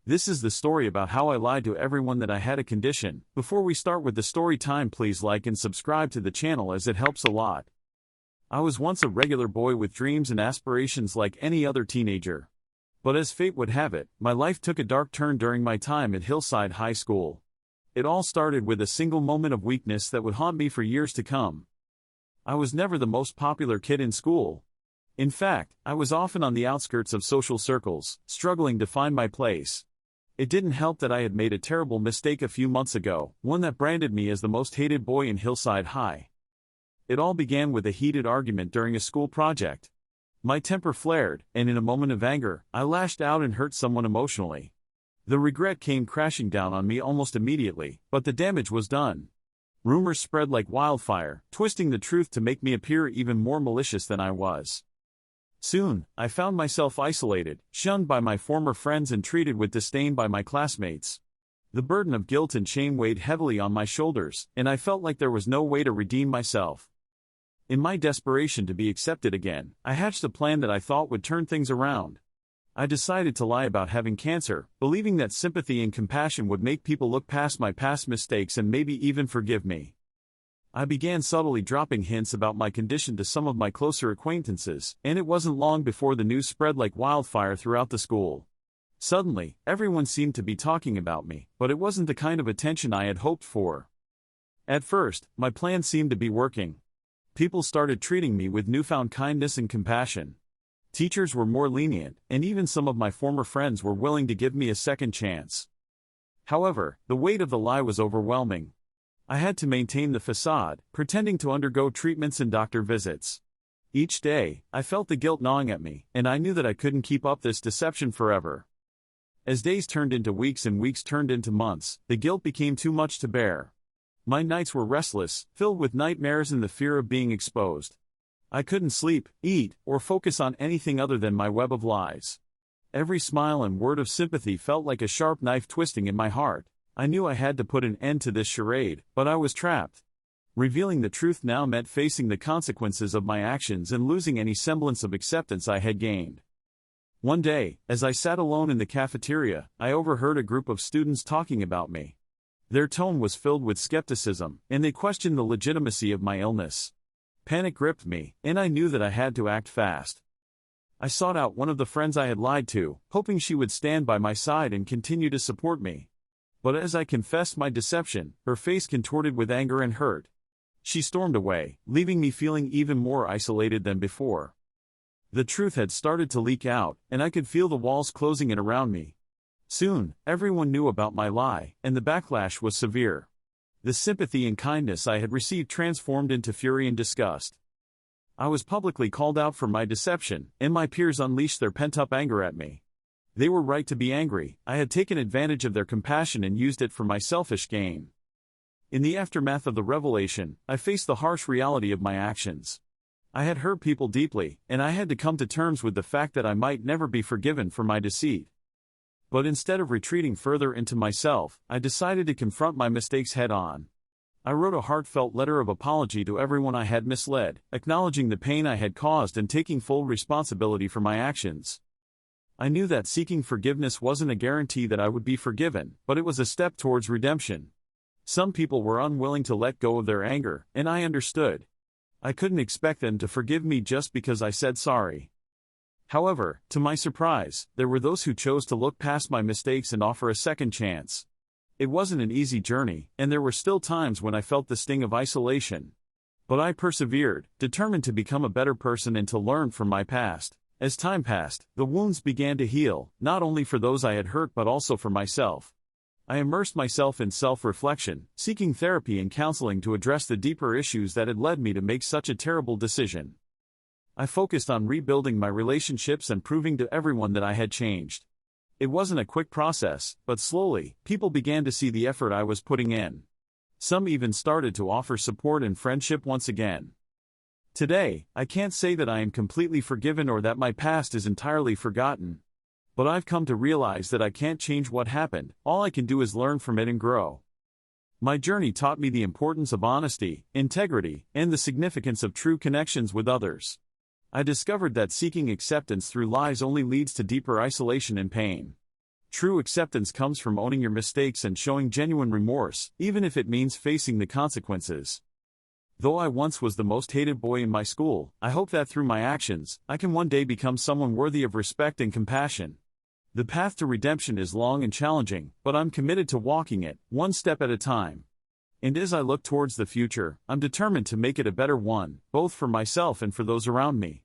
This is the story about how I lied to everyone that I had a condition. Before we start with the story time, please like and subscribe to the channel as it helps a lot. I was once a regular boy with dreams and aspirations like any other teenager. But as fate would have it, my life took a dark turn during my time at Hillside High School. It all started with a single moment of weakness that would haunt me for years to come. I was never the most popular kid in school. In fact, I was often on the outskirts of social circles, struggling to find my place. It didn't help that I had made a terrible mistake a few months ago, one that branded me as the most hated boy in Hillside High. It all began with a heated argument during a school project. My temper flared, and in a moment of anger, I lashed out and hurt someone emotionally. The regret came crashing down on me almost immediately, but the damage was done. Rumors spread like wildfire, twisting the truth to make me appear even more malicious than I was. Soon, I found myself isolated, shunned by my former friends and treated with disdain by my classmates. The burden of guilt and shame weighed heavily on my shoulders, and I felt like there was no way to redeem myself. In my desperation to be accepted again, I hatched a plan that I thought would turn things around. I decided to lie about having cancer, believing that sympathy and compassion would make people look past my past mistakes and maybe even forgive me. I began subtly dropping hints about my condition to some of my closer acquaintances, and it wasn't long before the news spread like wildfire throughout the school. Suddenly, everyone seemed to be talking about me, but it wasn't the kind of attention I had hoped for. At first, my plan seemed to be working. People started treating me with newfound kindness and compassion. Teachers were more lenient, and even some of my former friends were willing to give me a second chance. However, the weight of the lie was overwhelming. I had to maintain the facade, pretending to undergo treatments and doctor visits. Each day, I felt the guilt gnawing at me, and I knew that I couldn't keep up this deception forever. As days turned into weeks and weeks turned into months, the guilt became too much to bear. My nights were restless, filled with nightmares and the fear of being exposed. I couldn't sleep, eat, or focus on anything other than my web of lies. Every smile and word of sympathy felt like a sharp knife twisting in my heart. I knew I had to put an end to this charade, but I was trapped. Revealing the truth now meant facing the consequences of my actions and losing any semblance of acceptance I had gained. One day, as I sat alone in the cafeteria, I overheard a group of students talking about me. Their tone was filled with skepticism, and they questioned the legitimacy of my illness. Panic gripped me, and I knew that I had to act fast. I sought out one of the friends I had lied to, hoping she would stand by my side and continue to support me. But as I confessed my deception, her face contorted with anger and hurt. She stormed away, leaving me feeling even more isolated than before. The truth had started to leak out, and I could feel the walls closing in around me. Soon, everyone knew about my lie, and the backlash was severe. The sympathy and kindness I had received transformed into fury and disgust. I was publicly called out for my deception, and my peers unleashed their pent-up anger at me. They were right to be angry. I had taken advantage of their compassion and used it for my selfish gain. In the aftermath of the revelation, I faced the harsh reality of my actions. I had hurt people deeply, and I had to come to terms with the fact that I might never be forgiven for my deceit. But instead of retreating further into myself, I decided to confront my mistakes head-on. I wrote a heartfelt letter of apology to everyone I had misled, acknowledging the pain I had caused and taking full responsibility for my actions. I knew that seeking forgiveness wasn't a guarantee that I would be forgiven, but it was a step towards redemption. Some people were unwilling to let go of their anger, and I understood. I couldn't expect them to forgive me just because I said sorry. However, to my surprise, there were those who chose to look past my mistakes and offer a second chance. It wasn't an easy journey, and there were still times when I felt the sting of isolation. But I persevered, determined to become a better person and to learn from my past. As time passed, the wounds began to heal, not only for those I had hurt but also for myself. I immersed myself in self-reflection, seeking therapy and counseling to address the deeper issues that had led me to make such a terrible decision. I focused on rebuilding my relationships and proving to everyone that I had changed. It wasn't a quick process, but slowly, people began to see the effort I was putting in. Some even started to offer support and friendship once again. Today, I can't say that I am completely forgiven or that my past is entirely forgotten. But I've come to realize that I can't change what happened. All I can do is learn from it and grow. My journey taught me the importance of honesty, integrity, and the significance of true connections with others. I discovered that seeking acceptance through lies only leads to deeper isolation and pain. True acceptance comes from owning your mistakes and showing genuine remorse, even if it means facing the consequences. Though I once was the most hated boy in my school, I hope that through my actions, I can one day become someone worthy of respect and compassion. The path to redemption is long and challenging, but I'm committed to walking it, one step at a time. And as I look towards the future, I'm determined to make it a better one, both for myself and for those around me.